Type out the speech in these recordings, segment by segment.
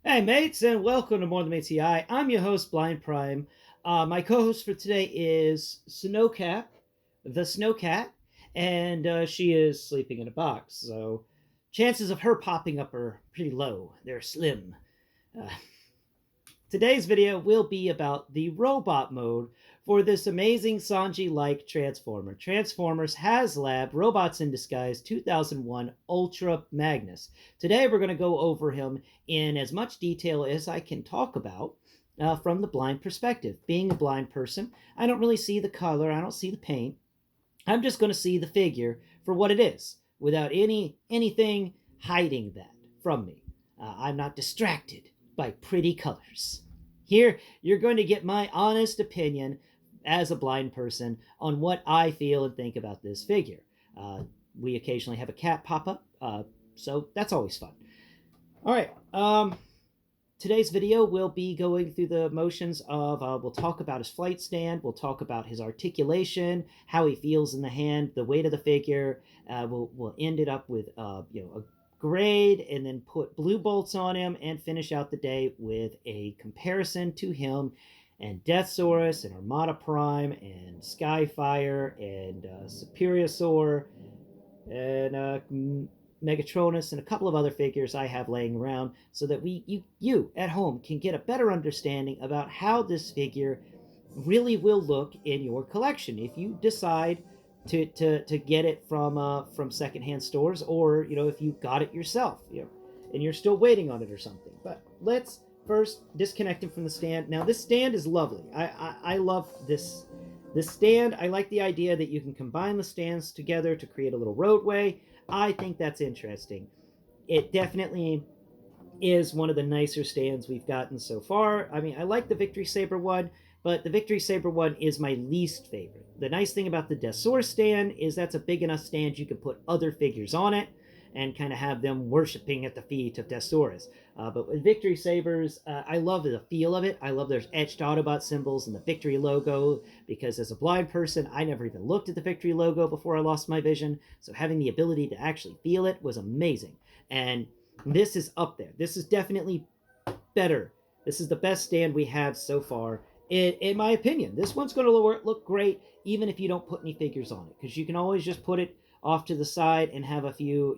Hey mates, and welcome to More Than Meets the Eye. I'm your host, Blind Prime. My co-host for today is Snowcat, the Snowcat, and she is sleeping in a box. So chances of her popping up are pretty low. They're slim. Uh, Today's video will be about the robot mode for this amazing Sanji-like Transformer. Transformers Haslab Robots in Disguise 2001 Ultra Magnus. Today we're going to go over him in as much detail as I can talk about from the blind perspective. Being a blind person, I don't really see the color, I don't see the paint. I'm just going to see the figure for what it is without anything hiding that from me. I'm not distracted by pretty colors. Here, you're going to get my honest opinion as a blind person on what I feel and think about this figure. We occasionally have a cat pop up, so that's always fun. All right, today's video will be going through the motions of, we'll talk about his flight stand, we'll talk about his articulation, how he feels in the hand, the weight of the figure. We'll end it up with a grade, and then put blue bolts on him and finish out the day with a comparison to him and Deathsaurus and Armada Prime and Skyfire and Superiosaur and Megatronus and a couple of other figures I have laying around, so that you at home can get a better understanding about how this figure really will look in your collection if you decide to get it from secondhand stores, or if you got it yourself, and you're still waiting on it or something. But let's first disconnect him from the stand. Now this stand is lovely. I love this stand. I like the idea that you can combine the stands together to create a little roadway. I think that's interesting. It definitely is one of the nicer stands we've gotten so far. I mean, I like the Victory Saber one, but the Victory Saber one is my least favorite. The nice thing about the Deathsaurus stand is that's a big enough stand you can put other figures on it and kind of have them worshiping at the feet of Deathsaurus. But with Victory Sabers, I love the feel of it. I love there's etched Autobot symbols and the Victory logo, because as a blind person, I never even looked at the Victory logo before I lost my vision. So having the ability to actually feel it was amazing. And this is up there. This is definitely better. This is the best stand we have so far, in my opinion. This one's going to look great even if you don't put any figures on it, because you can always just put it off to the side and have a few,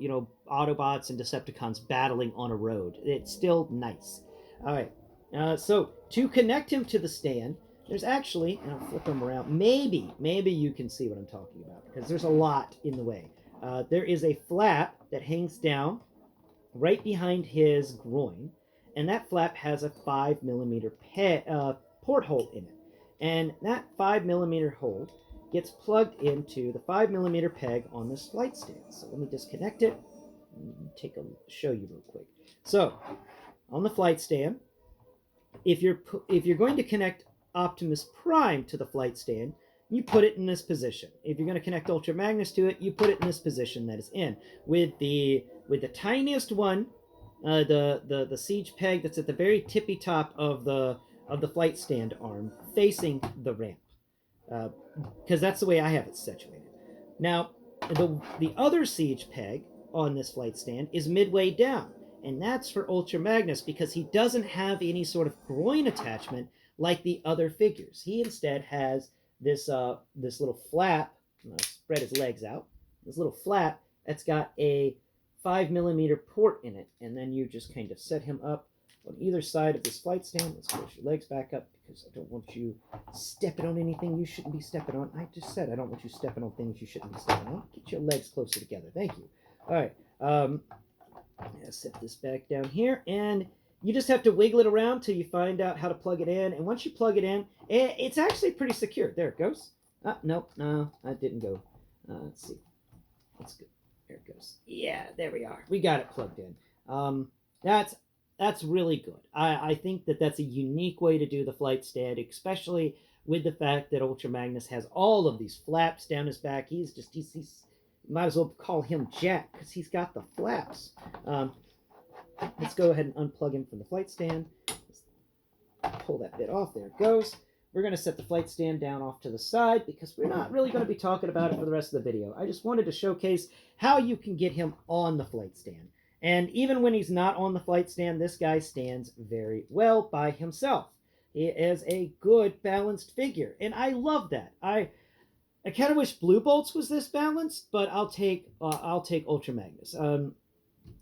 Autobots and Decepticons battling on a road. It's still nice. All right. So to connect him to the stand, there's actually, and I'll flip him around. Maybe you can see what I'm talking about, because there's a lot in the way. There is a flap that hangs down right behind his groin, and that flap has a 5mm porthole in it. And that 5mm hole gets plugged into the 5mm peg on this flight stand. So let me disconnect it and show you real quick. So on the flight stand, if you're going to connect Optimus Prime to the flight stand, you put it in this position. If you're going to connect Ultra Magnus to it, you put it in this position that it's in. With the tiniest one, the siege peg that's at the very tippy top of the flight stand arm facing the ramp, because that's the way I have it situated. Now, the other siege peg on this flight stand is midway down, and that's for Ultra Magnus, because he doesn't have any sort of groin attachment like the other figures. He instead has this little flap. I'm going to spread his legs out. This little flap that's got a 5mm port in it, and then you just kind of set him up on either side of this flight stand. Let's push your legs back up, because I don't want you stepping on anything you shouldn't be stepping on. I just said I don't want you stepping on things you shouldn't be stepping on. Get your legs closer together. Thank you. All right. I'm going to set this back down here, and you just have to wiggle it around till you find out how to plug it in. And once you plug it in, it's actually pretty secure. There it goes. Nope, no, that didn't go. Let's see. That's good. There it goes. Yeah, there we are. We got it plugged in. That's really good. I think that's a unique way to do the flight stand, especially with the fact that Ultra Magnus has all of these flaps down his back. He's might as well call him Jack, because he's got the flaps. Let's go ahead and unplug him from the flight stand. Let's pull that bit off. There it goes. We're going to set the flight stand down off to the side, because we're not really going to be talking about it for the rest of the video. I just wanted to showcase how you can get him on the flight stand. And even when he's not on the flight stand, this guy stands very well by himself. He is a good balanced figure, and I love that. I kind of wish Blue Bolts was this balanced, but I'll take Ultra Magnus.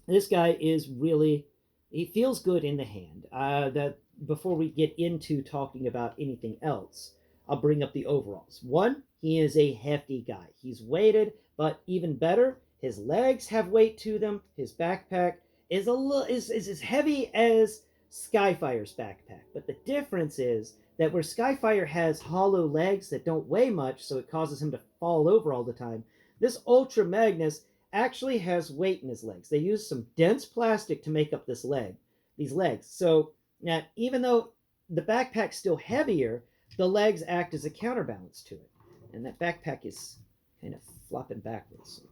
This guy is really, he feels good in the hand. That before we get into talking about anything else, I'll bring up the overalls. One, he is a hefty guy. He's weighted, but even better, his legs have weight to them. His backpack is as heavy as Skyfire's backpack. But the difference is that where Skyfire has hollow legs that don't weigh much, so it causes him to fall over all the time, this Ultra Magnus actually has weight in his legs. They use some dense plastic to make up these legs. So now, even though the backpack's still heavier, the legs act as a counterbalance to it. And that backpack is kind of flopping backwards. So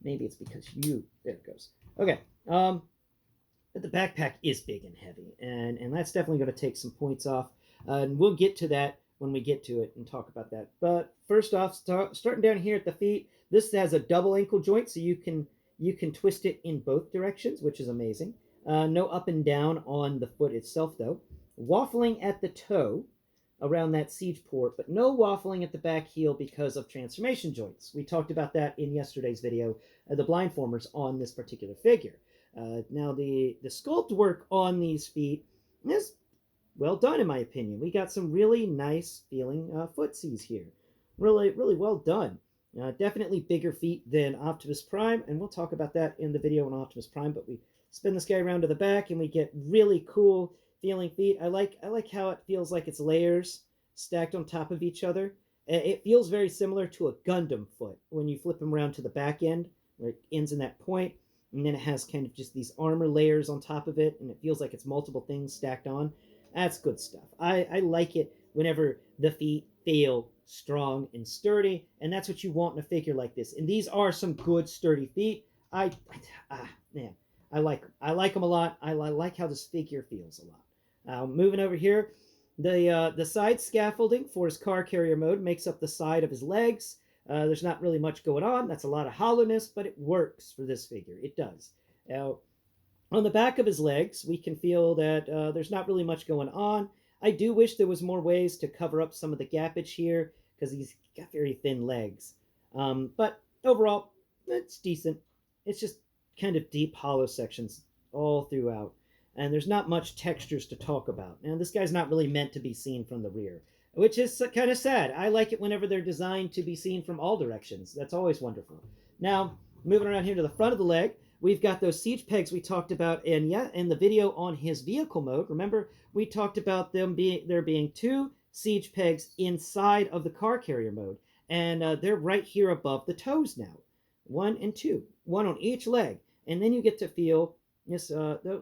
maybe it's because there it goes. Okay. But the backpack is big and heavy, and that's definitely going to take some points off. And we'll get to that when we get to it and talk about that. But first off, starting down here at the feet, this has a double ankle joint, so you can twist it in both directions, which is amazing. No up and down on the foot itself, though. Waffling at the toe around that siege port, but no waffling at the back heel because of transformation joints. We talked about that in yesterday's video, the blindformers on this particular figure. Now, the sculpt work on these feet is well done, in my opinion. We got some really nice feeling footsies here. Really, really well done. Definitely bigger feet than Optimus Prime, and we'll talk about that in the video on Optimus Prime, but we spin this guy around to the back, and we get really cool feeling feet. I like how it feels like it's layers stacked on top of each other. It feels very similar to a Gundam foot when you flip them around to the back end, where it ends in that point, and then it has kind of just these armor layers on top of it, and it feels like it's multiple things stacked on. That's good stuff. I like it whenever the feet feel strong and sturdy, and that's what you want in a figure like this. And these are some good sturdy feet. Man, I like them. I like them a lot. I like how this figure feels a lot. Moving over here, the side scaffolding for his car carrier mode makes up the side of his legs. There's not really much going on. That's a lot of hollowness, but it works for this figure. It does. Now, on the back of his legs, we can feel that there's not really much going on. I do wish there was more ways to cover up some of the gappage here, because he's got very thin legs. But overall, it's decent. It's just kind of deep hollow sections all throughout. And there's not much textures to talk about. And this guy's not really meant to be seen from the rear, which is kind of sad. I like it whenever they're designed to be seen from all directions. That's always wonderful. Now, moving around here to the front of the leg, we've got those siege pegs we talked about in the video on his vehicle mode. Remember, we talked about there being two siege pegs inside of the car carrier mode, and they're right here above the toes now. 1 and 2, one on each leg, and then you get to feel this.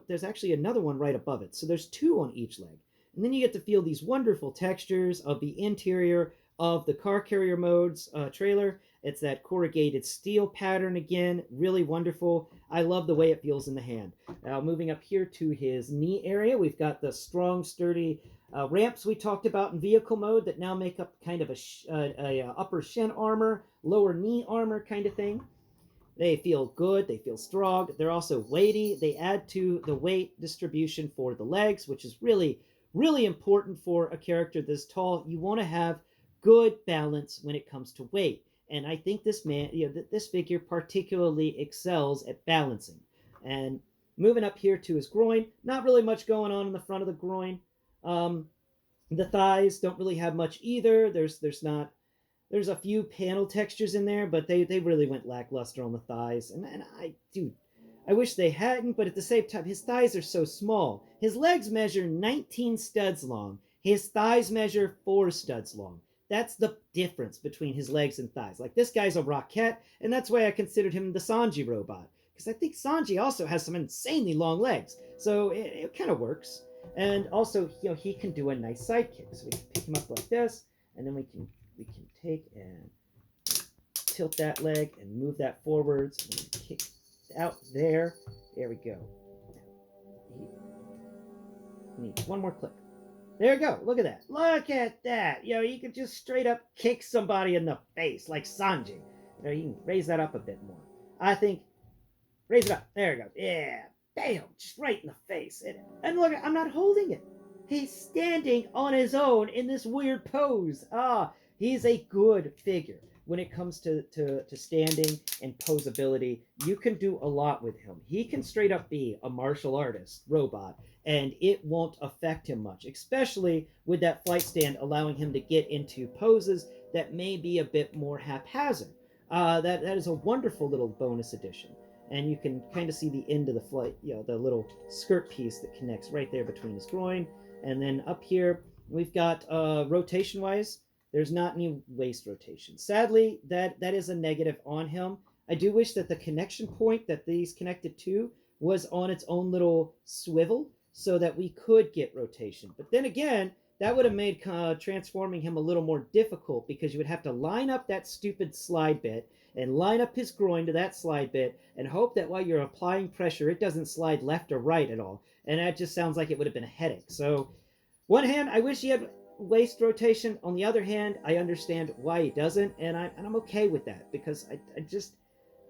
There's actually another one right above it, so there's 2 on each leg, and then you get to feel these wonderful textures of the interior of the car carrier mode's trailer. It's that corrugated steel pattern again, really wonderful. I love the way it feels in the hand. Now, moving up here to his knee area, we've got the strong, sturdy ramps we talked about in vehicle mode that now make up kind of a upper shin armor, lower knee armor kind of thing. They feel good. They feel strong. They're also weighty. They add to the weight distribution for the legs, which is really, really important for a character this tall. You want to have good balance when it comes to weight. And I think this figure particularly excels at balancing. And moving up here to his groin, not really much going on in the front of the groin. The thighs don't really have much either. There's a few panel textures in there, but they really went lackluster on the thighs. And I wish they hadn't, but at the same time, his thighs are so small. His legs measure 19 studs long. His thighs measure 4 studs long. That's the difference between his legs and thighs. Like, this guy's a rocket, and that's why I considered him the Sanji robot. Because I think Sanji also has some insanely long legs. So it kind of works. And also, he can do a nice sidekick. So we can pick him up like this, and then we can take and tilt that leg and move that forwards. And kick out there. There we go. Need one more click. There you go. Look at that. Look at that. You can just straight up kick somebody in the face like Sanji. You can raise that up a bit more. I think Raise it up. There it goes. Yeah. Bam. Just right in the face. And look, I'm not holding it. He's standing on his own in this weird pose. He's a good figure. When it comes to standing and posability, you can do a lot with him. He can straight up be a martial artist robot, and it won't affect him much, especially with that flight stand allowing him to get into poses that may be a bit more haphazard. That is a wonderful little bonus addition. And you can kind of see the end of the flight, the little skirt piece that connects right there between his groin. And then up here, we've got rotation-wise, there's not any waist rotation. Sadly, that is a negative on him. I do wish that the connection point that these connected to was on its own little swivel so that we could get rotation. But then again, that would have made transforming him a little more difficult because you would have to line up that stupid slide bit and line up his groin to that slide bit and hope that while you're applying pressure, it doesn't slide left or right at all. And that just sounds like it would have been a headache. So, one hand, I wish he had waist rotation. On the other hand, I understand why he doesn't, and I'm okay with that because I just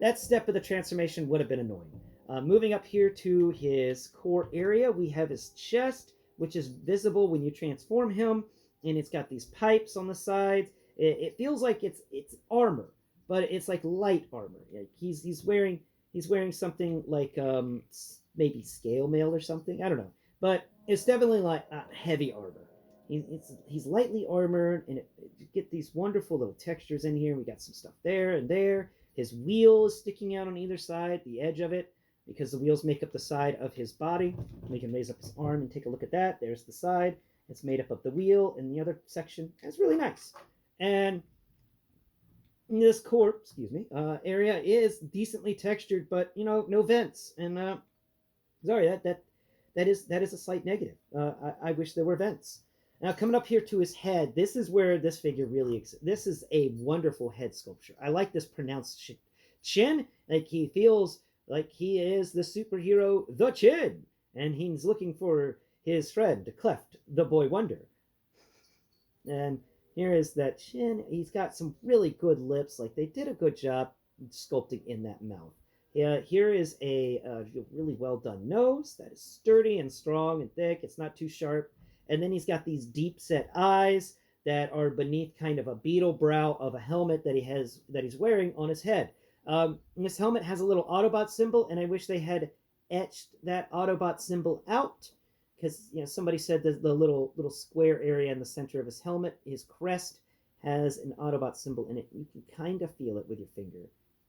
that step of the transformation would have been annoying. Moving up here to his core area, we have his chest, which is visible when you transform him, and it's got these pipes on the sides. It feels like it's armor, but it's like light armor. Like he's wearing something like maybe scale mail or something. I don't know, but it's definitely like heavy armor. He's lightly armored, and you get these wonderful little textures in here. We got some stuff there and there. His wheel is sticking out on either side, the edge of it, because the wheels make up the side of his body. We can raise up his arm and take a look at that. There's the side. It's made up of the wheel, and the other section is really nice. And this core, area is decently textured, but no vents. And sorry, that is a slight negative. I wish there were vents. Now, coming up here to his head, this is where this figure really exists. This is a wonderful head sculpture. I like this pronounced chin. Like, he feels like he is the superhero, the Chin. And he's looking for his friend, Cleft, the Boy Wonder. And here is that chin. He's got some really good lips. Like, they did a good job sculpting in that mouth. Here is a really well done nose that is sturdy and strong and thick. It's not too sharp. And then he's got these deep set eyes that are beneath kind of a beetle brow of a helmet that he's wearing on his head. This helmet has a little Autobot symbol, and I wish they had etched that Autobot symbol out, because somebody said that the little square area in the center of his helmet, his crest, has an Autobot symbol in it. You can kind of feel it with your finger,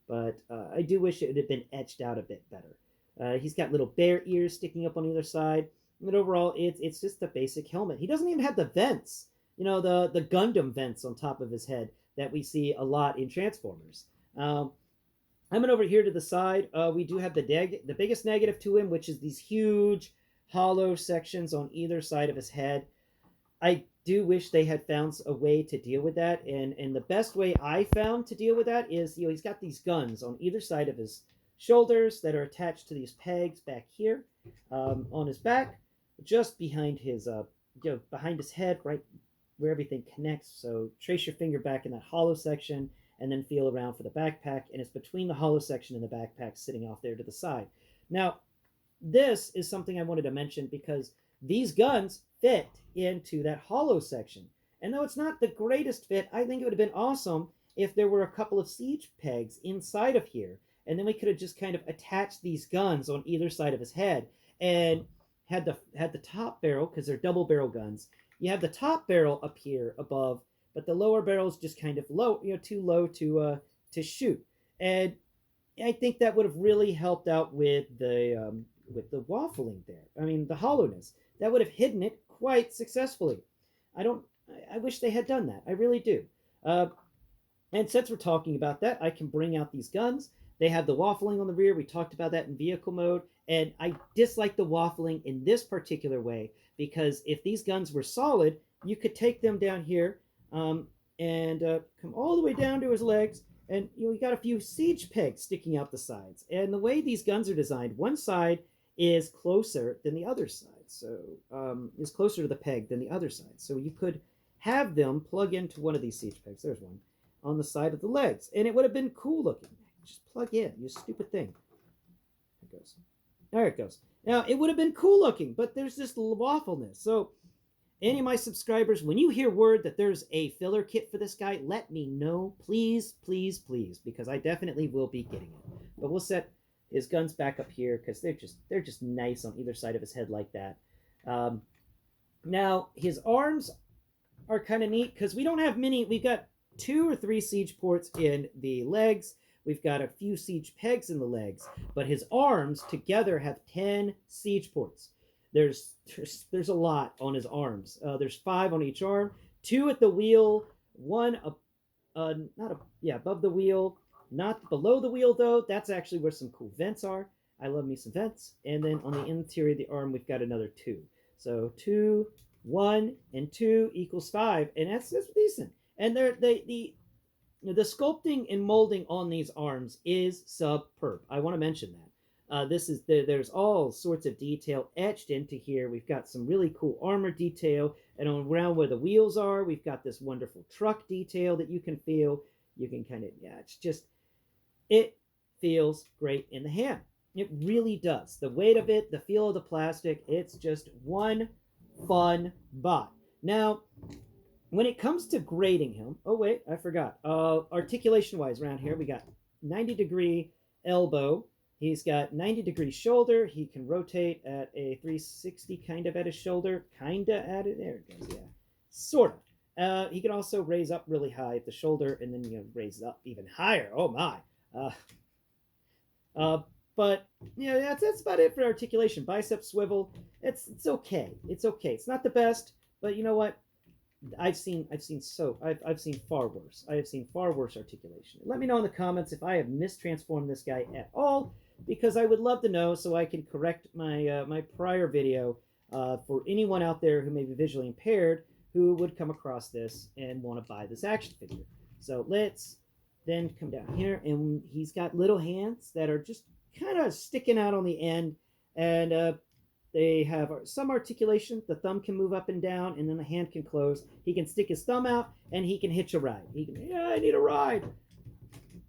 but I do wish it had been etched out a bit better. He's got little bear ears sticking up on either side. But overall, it's just a basic helmet. He doesn't even have the vents, the Gundam vents on top of his head that we see a lot in Transformers. Coming over here to the side, we do have the biggest negative to him, which is these huge hollow sections on either side of his head. I do wish they had found a way to deal with that, and the best way I found to deal with that is, he's got these guns on either side of his shoulders that are attached to these pegs back here on his back, just behind his behind his head, right where everything connects. So trace your finger back in that hollow section and then feel around for the backpack, and it's between the hollow section and the backpack sitting off there to the side. Now, this is something I wanted to mention because these guns fit into that hollow section. And though it's not the greatest fit, I think it would have been awesome if there were a couple of siege pegs inside of here, and then we could have just kind of attached these guns on either side of his head and had the top barrel, because they're double barrel guns. You have the top barrel up here above, but the lower barrel is just kind of low, too low to shoot. And I think that would have really helped out with the waffling there. I mean, the hollowness. That would have hidden it quite successfully. I wish they had done that. I really do. And since we're talking about that, I can bring out these guns. They have the waffling on the rear. We talked about that in vehicle mode. And I dislike the waffling in this particular way, because if these guns were solid, you could take them down here and come all the way down to his legs, and you got a few siege pegs sticking out the sides. And the way these guns are designed, one side is closer than the other side, so is closer to the peg than the other side. So you could have them plug into one of these siege pegs. There's one on the side of the legs, and it would have been cool looking. Just plug in, you stupid thing. goes. There it goes. Now, it would have been cool looking, but there's this waffleness. So, any of my subscribers, when you hear word that there's a filler kit for this guy, let me know. Please, please, please, because I definitely will be getting it. But we'll set his guns back up here because they're just nice on either side of his head like that. Now, his arms are kind of neat because we don't have many. We've got 2 or 3 siege ports in the legs. We've got a few siege pegs in the legs, but his arms together have 10 siege ports. There's a lot on his arms. There's 5 on each arm, 2 at the wheel, 1 above the wheel, not below the wheel though. That's actually where some cool vents are. I love me some vents. And then on the interior of the arm, we've got another 2. So 2, 1, and 2 equals 5, and that's decent. And the sculpting and molding on these arms is superb. I want to mention that. There's all sorts of detail etched into here. We've got some really cool armor detail, and around where the wheels are, we've got this wonderful truck detail that you can feel. You can kind of, it feels great in the hand. It really does. The weight of it, the feel of the plastic, it's just one fun bot. Now, when it comes to grading him, oh wait, I forgot. Articulation-wise around here, we got 90-degree elbow. He's got 90-degree shoulder. He can rotate at a 360 kind of at his shoulder. Kind of at it. There it goes, yeah. Sort of. He can also raise up really high at the shoulder and then raise it up even higher. Oh my. But that's about it for articulation. Bicep swivel. It's okay. It's okay. It's not the best, but you know what? I've seen far worse. I have seen far worse articulation. Let me know in the comments if I have mistransformed this guy at all, because I would love to know so I can correct my my prior video for anyone out there who may be visually impaired who would come across this and want to buy this action figure. So let's then come down here, and he's got little hands that are just kind of sticking out on the end, and they have some articulation. The thumb can move up and down, and then the hand can close. He can stick his thumb out, and he can hitch a ride. I need a ride.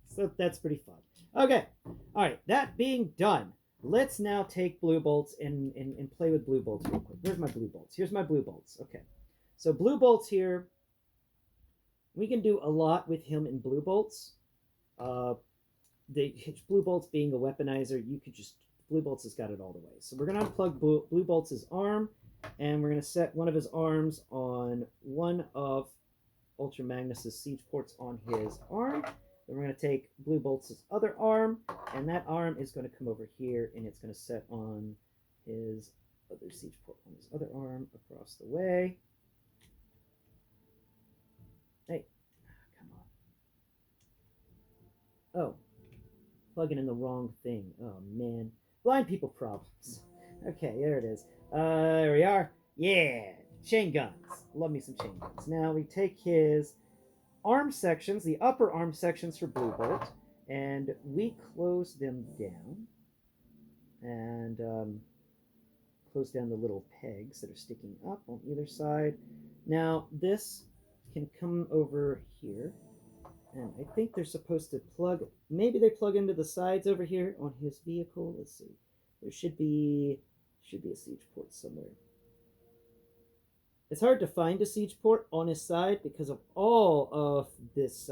So that's pretty fun. Okay. All right. That being done, let's now take blue bolts and play with blue bolts real quick. Where's my blue bolts? Here's my blue bolts. Okay. So blue bolts here, we can do a lot with him in blue bolts. Blue bolts being a weaponizer, you could just... Blue bolts has got it all the way. So we're going to unplug blue bolts' arm, and we're going to set one of his arms on one of Ultra Magnus' siege ports on his arm. Then we're going to take blue bolts' other arm, and that arm is going to come over here, and it's going to set on his other siege port on his other arm across the way. Hey, come on. Oh, plugging in the wrong thing. Oh, man. Blind people problems. Okay, there it is. There we are. Yeah, chain guns. Love me some chain guns. Now we take his arm sections, the upper arm sections for Blue Bolt, and we close them down. And close down the little pegs that are sticking up on either side. Now this can come over here. And I think they're supposed to plug, maybe they plug into the sides over here on his vehicle. Let's see. There should be a siege port somewhere. It's hard to find a siege port on his side because of all of this,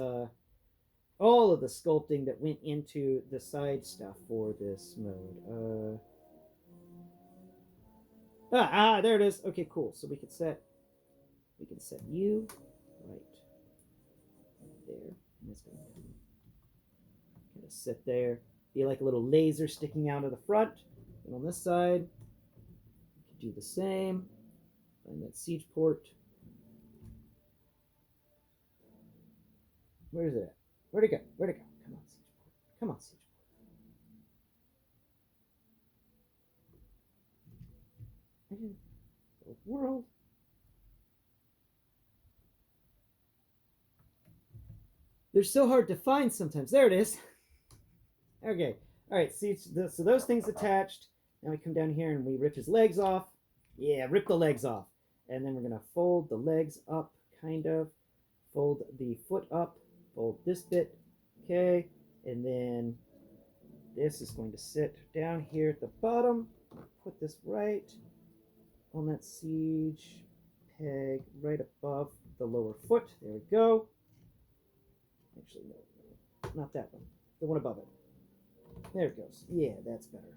all of the sculpting that went into the side stuff for this mode. There it is. Okay, cool. So we can set you right there. And it's going to kind of sit there, be like a little laser sticking out of the front. And on this side, you can do the same. Find that siege port. Where is it at? Where'd it go? Where'd it go? Come on, siege port. Come on, siege port. The world. They're so hard to find sometimes. There it is. Okay. All right. See, so those things attached. Now we come down here and we rip his legs off. Yeah, rip the legs off. And then we're going to fold the legs up, kind of. Fold the foot up. Fold this bit. Okay. And then this is going to sit down here at the bottom. Put this right on that siege peg right above the lower foot. There we go. Actually, no, not that one. The one above it. There it goes. Yeah, that's better.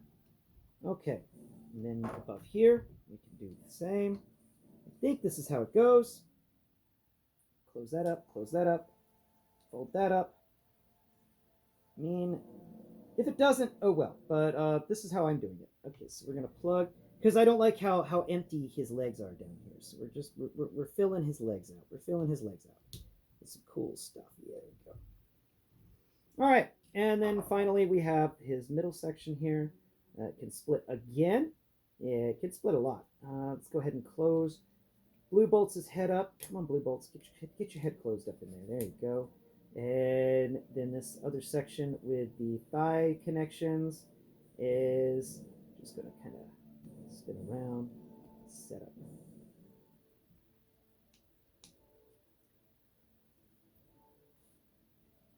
Okay, and then above here, we can do the same. I think this is how it goes. Close that up, fold that up. I mean, if it doesn't, oh well, but this is how I'm doing it. Okay, so we're gonna plug, because I don't like how empty his legs are down here, so we're filling his legs out. We're filling his legs out. It's some cool stuff. Yeah, there we go. All right, and then finally we have his middle section here. It can split again. Yeah, it can split a lot. Let's go ahead and close Blue Bolts' head up. Come on, Blue Bolts, get your head closed up in there. There you go. And then this other section with the thigh connections is just going to kind of spin around, set up.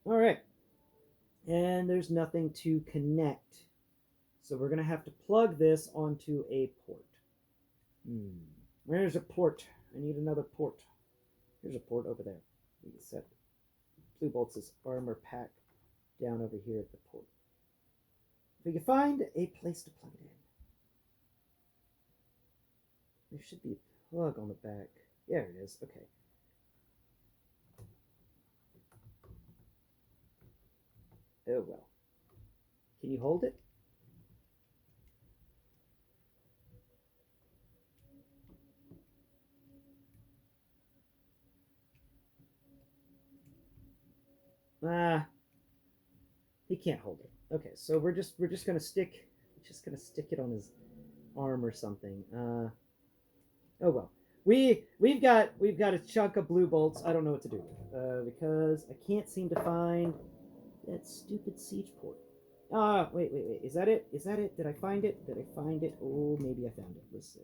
All right. And there's nothing to connect. So we're going to have to plug this onto a port. Where's a port? I need another port. Here's a port over there. We can set Blue Bolts' armor pack down over here at the port. If we can find a place to plug it in. There should be a plug on the back. There it is. Okay. Oh well. Can you hold it? He can't hold it. Okay, so we're just gonna stick it on his arm or something. Oh well. We've got a chunk of Blue Bolts. I don't know what to do with because I can't seem to find that stupid siege port. Wait. Is that it? Is that it? Did I find it? Did I find it? Oh, maybe I found it. Let's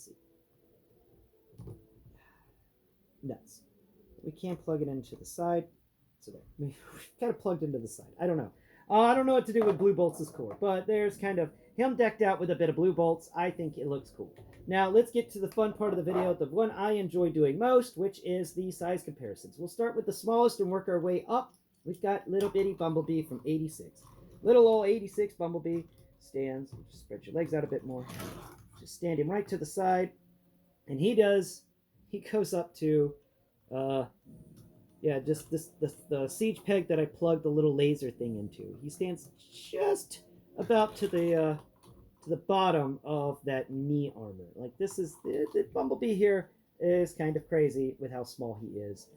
see. Nuts. We can't plug it into the side. So there. We've got it plugged into the side. I don't know. I don't know what to do with Blue Bolts' core, but there's kind of him decked out with a bit of Blue Bolts. I think it looks cool. Now, let's get to the fun part of the video, the one I enjoy doing most, which is the size comparisons. We'll start with the smallest and work our way up. We've got little bitty Bumblebee from 86. Little old 86 Bumblebee stands. Just spread your legs out a bit more. Just stand him right to the side. And he goes up to, yeah, just the siege peg that I plugged the little laser thing into. He stands just about to the bottom of that knee armor. Like, this is the Bumblebee here is kind of crazy with how small he is.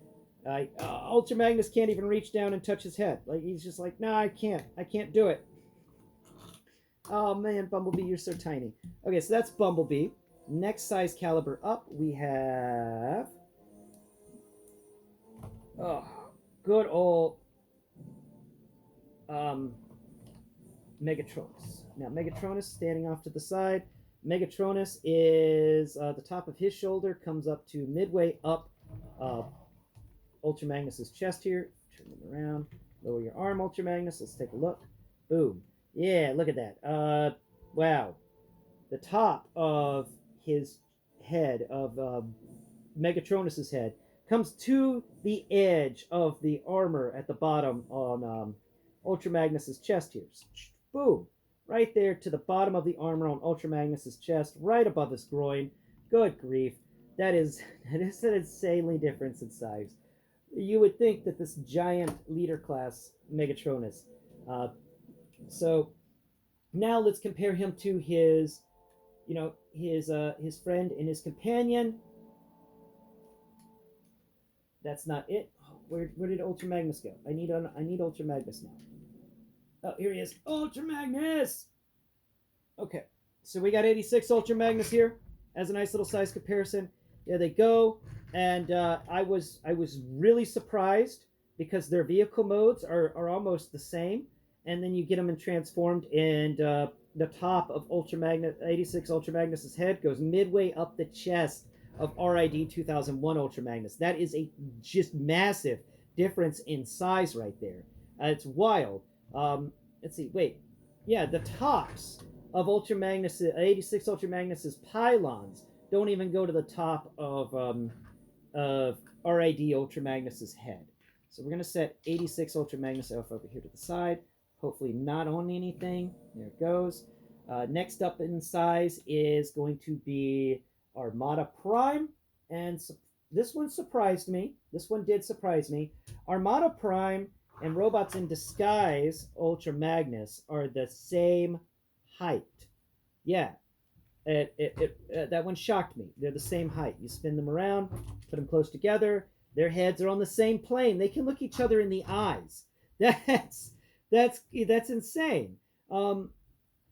Ultra Magnus can't even reach down and touch his head. Like, he's just like, no, I can't do it. Oh man, Bumblebee, you're so tiny. Okay, so that's Bumblebee. Next size caliber up, we have good old Megatronus. Now, Megatronus standing off to the side. Megatronus is the top of his shoulder comes up to midway up Ultra Magnus's chest here. Turn them around. Lower your arm, Ultra Magnus. Let's take a look. Boom. Yeah, look at that. Wow. The top of his head, of Megatronus's head, comes to the edge of the armor at the bottom on Ultra Magnus's chest here. Boom. Right there to the bottom of the armor on Ultra Magnus's chest, right above his groin. Good grief. That is an insanely difference in size. You would think that this giant leader class Megatronus. So now let's compare him to his, his friend and his companion. That's not it. Where did Ultra Magnus go? I need Ultra Magnus now. Oh, here he is. Ultra Magnus! Okay, so we got 86 Ultra Magnus here as a nice little size comparison. There they go. And I was really surprised because their vehicle modes are almost the same. And then you get them in transformed, and the top of 86 Ultra Magnus's head goes midway up the chest of RiD2001 Ultra Magnus. That is a just massive difference in size right there. It's wild. let's see, wait. Yeah, the tops of Ultra Magnus, 86 Ultra Magnus's pylons don't even go to the top of RID Ultra Magnus's head. So we're going to set 86 Ultra Magnus Alpha over here to the side. Hopefully not on anything. There it goes. Next up in size is going to be Armada Prime. And this one surprised me. This one did surprise me. Armada Prime and Robots in Disguise Ultra Magnus are the same height. Yeah, that one shocked me. They're the same height. You spin them around, put them close together. Their heads are on the same plane. They can look each other in the eyes. That's insane. And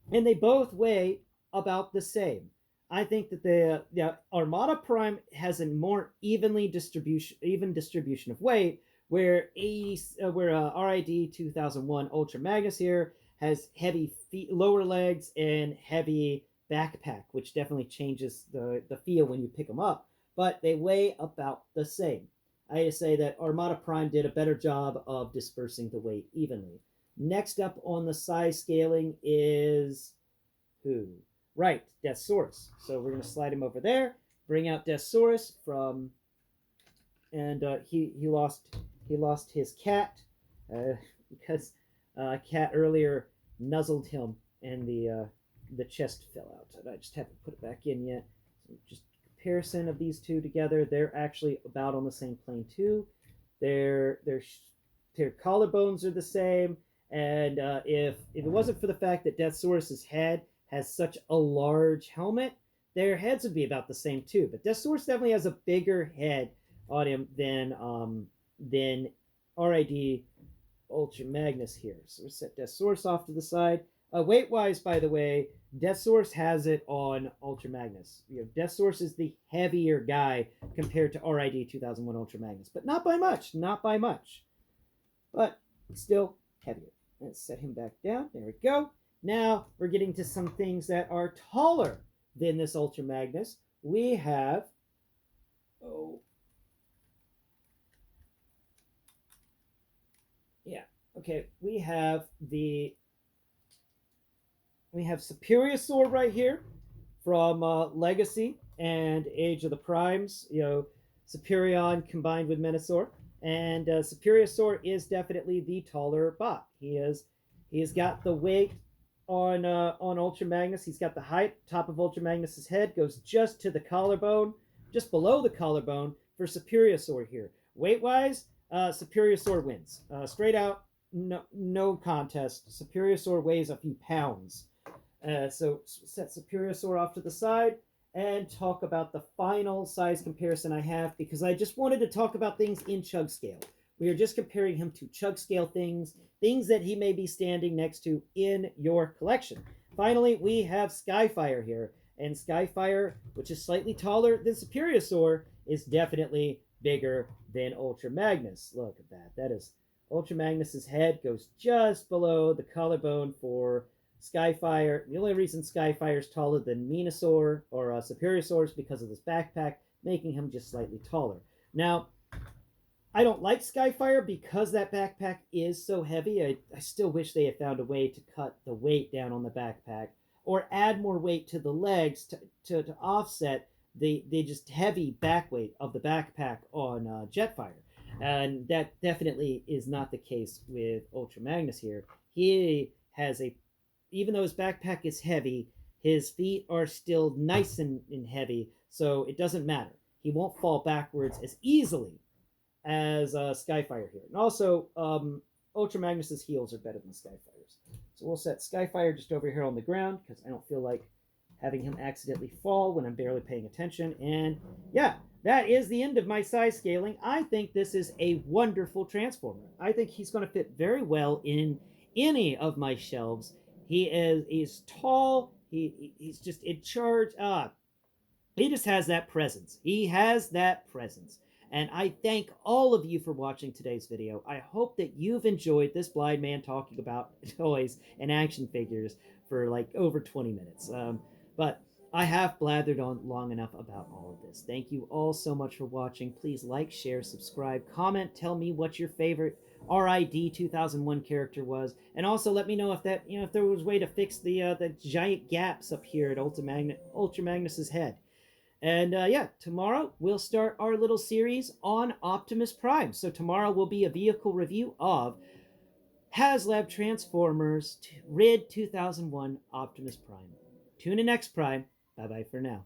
they both weigh about the same. I think that the Armada Prime has a more even distribution of weight, where RID 2001 Ultra Magnus here has heavy feet, lower legs, and heavy backpack, which definitely changes the feel when you pick them up. But they weigh about the same. I say that Armada Prime did a better job of dispersing the weight evenly. Next up on the size scaling is who? Right, Deathsaurus. So we're going to slide him over there, bring out Deathsaurus from, and he lost his cat because cat earlier nuzzled him and the chest fell out. And I just haven't put it back in yet. So just comparison of these two together, they're actually about on the same plane too. Their collarbones are the same. And if it wasn't for the fact that Deathsaurus's head has such a large helmet, their heads would be about the same too. But Deathsaurus definitely has a bigger head on him than RID Ultra Magnus here. So we'll set Deathsaurus off to the side. Weight-wise, by the way, Deathsaurus has it on Ultra Magnus. Deathsaurus is the heavier guy compared to RID 2001 Ultra Magnus, but not by much, but still heavier. Let's set him back down. There we go. Now we're getting to some things that are taller than this Ultra Magnus. We have, we have Superiosaur right here from Legacy and Age of the Primes. Superion combined with Menasor. And Superiosaur is definitely the taller bot. He has got the weight on Ultra Magnus. He's got the height. Top of Ultra Magnus's head goes just to the collarbone, just below the collarbone for Superiosaur here. Weight-wise, Superiosaur wins. Straight out, no contest. Superiosaur weighs a few pounds. So set Superiosaur off to the side and talk about the final size comparison I have, because I just wanted to talk about things in chug scale. We are just comparing him to chug scale things that he may be standing next to in your collection. Finally, we have Skyfire here. And Skyfire, which is slightly taller than Superiosaur, is definitely bigger than Ultra Magnus. Look at that. That is Ultra Magnus's head goes just below the collarbone for Skyfire. The only reason Skyfire is taller than Venusaur or Superiosaur is because of this backpack, making him just slightly taller. Now, I don't like Skyfire because that backpack is so heavy. I still wish they had found a way to cut the weight down on the backpack or add more weight to the legs to offset the just heavy back weight of the backpack on Jetfire. And that definitely is not the case with Ultra Magnus here. He has even though his backpack is heavy, his feet are still nice and heavy, so it doesn't matter. He won't fall backwards as easily as Skyfire here. And also, Ultra Magnus's heels are better than Skyfire's. So we'll set Skyfire just over here on the ground, because I don't feel like having him accidentally fall when I'm barely paying attention. And yeah, that is the end of my size scaling. I think this is a wonderful Transformer. I think he's going to fit very well in any of my shelves. He's tall. He's just in charge. He just has that presence. He has that presence. And I thank all of you for watching today's video. I hope that you've enjoyed this blind man talking about toys and action figures for like over 20 minutes. But I have blathered on long enough about all of this. Thank you all so much for watching. Please like, share, subscribe, comment, tell me what your favorite RiD2001 character was, and also let me know if that if there was a way to fix the giant gaps up here at Ultra Magnus's head. And yeah, tomorrow we'll start our little series on Optimus Prime. So tomorrow will be a vehicle review of Haslab Transformers RiD 2001 Optimus Prime. Tune in next Prime. Bye bye for now.